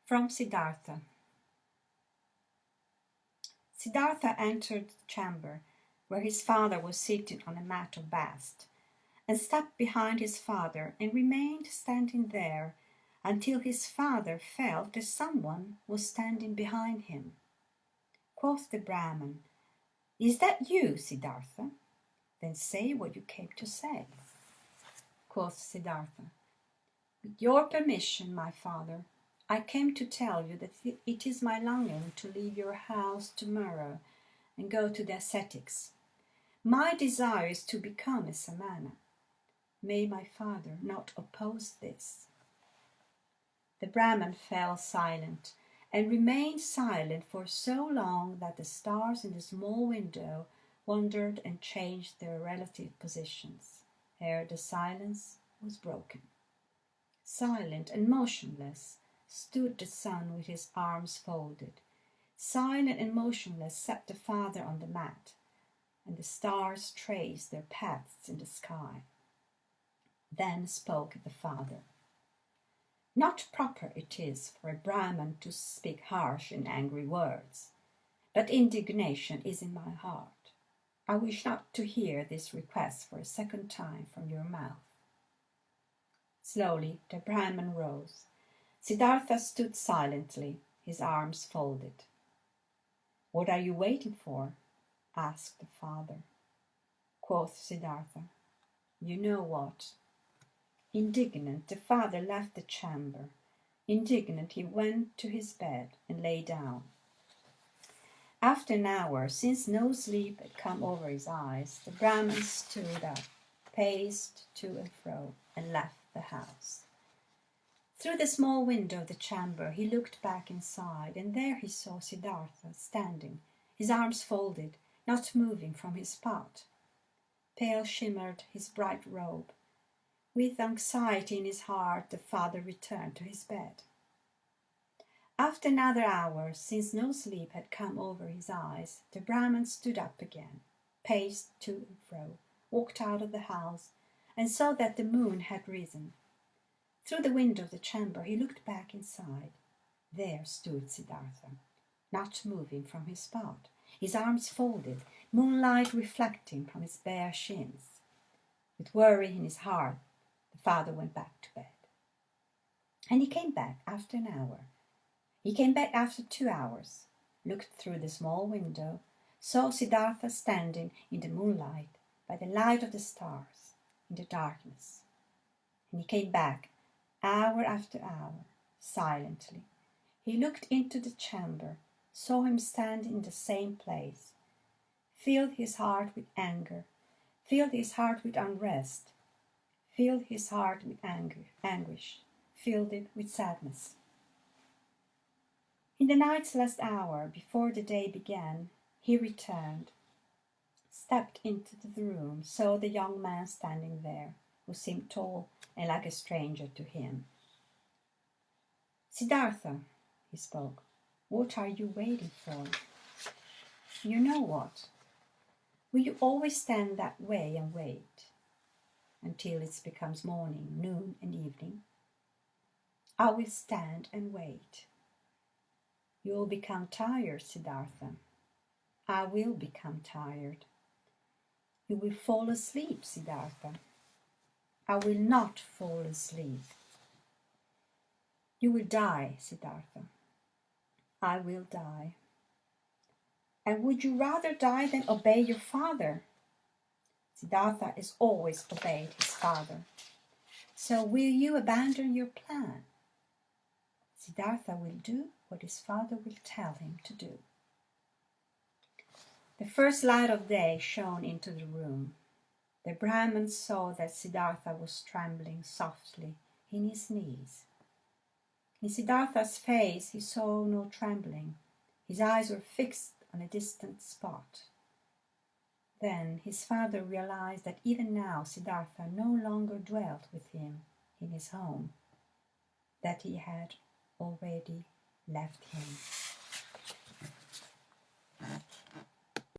From Siddhartha. Siddhartha entered the chamber where his father was sitting on a mat of bast, and stepped behind his father and remained standing there until his father felt that someone was standing behind him. Quoth the Brahman, "Is that you, Siddhartha? Then say what you came to say." Quoth Siddhartha, "With your permission, my father, I came to tell you that it is my longing to leave your house tomorrow and go to the ascetics. My desire is to become a samana. May my father not oppose this." The Brahman fell silent and remained silent for so long that the stars in the small window wandered and changed their relative positions ere the silence was broken. Silent and motionless stood the son with his arms folded. Silent and motionless sat the father on the mat, and the stars traced their paths in the sky. Then spoke the father. "Not proper it is for a Brahman to speak harsh and angry words, but indignation is in my heart. I wish not to hear this request for a second time from your mouth." Slowly the Brahman rose. Siddhartha stood silently, his arms folded. "What are you waiting for?" asked the father. Quoth Siddhartha, "You know what." Indignant, the father left the chamber. Indignant, he went to his bed and lay down. After an hour, since no sleep had come over his eyes, the Brahman stood up, paced to and fro, and left the house. Through the small window of the chamber he looked back inside, and there he saw Siddhartha standing, his arms folded, not moving from his spot. Pale shimmered his bright robe. With anxiety in his heart the father returned to his bed. After another hour, since no sleep had come over his eyes, the Brahman stood up again, paced to and fro, walked out of the house, and saw that the moon had risen. Through the window of the chamber he looked back inside. There stood Siddhartha, not moving from his spot, his arms folded, moonlight reflecting from his bare shins. With worry in his heart, the father went back to bed. And he came back after an hour. He came back after 2 hours, looked through the small window, saw Siddhartha standing in the moonlight, by the light of the stars, in the darkness. And he came back hour after hour, silently. He looked into the chamber, saw him stand in the same place, filled his heart with anger, filled his heart with unrest, filled his heart with anguish, filled it with sadness. In the night's last hour, before the day began, he returned, stepped into the room, saw the young man standing there, who seemed tall and like a stranger to him. "Siddhartha," he spoke, "what are you waiting for?" "You know what? Will you always stand that way and wait until it becomes morning, noon, and evening?" "I will stand and wait." "You will become tired, Siddhartha." "I will become tired." "You will fall asleep, Siddhartha." "I will not fall asleep." "You will die, Siddhartha." "I will die." "And would you rather die than obey your father?" Siddhartha has always obeyed his father. "So will you abandon your plan?" Siddhartha will do what his father will tell him to do. The first light of day shone into the room. The Brahman saw that Siddhartha was trembling softly in his knees. In Siddhartha's face he saw no trembling. His eyes were fixed on a distant spot. Then his father realized that even now Siddhartha no longer dwelt with him in his home, that he had already left him.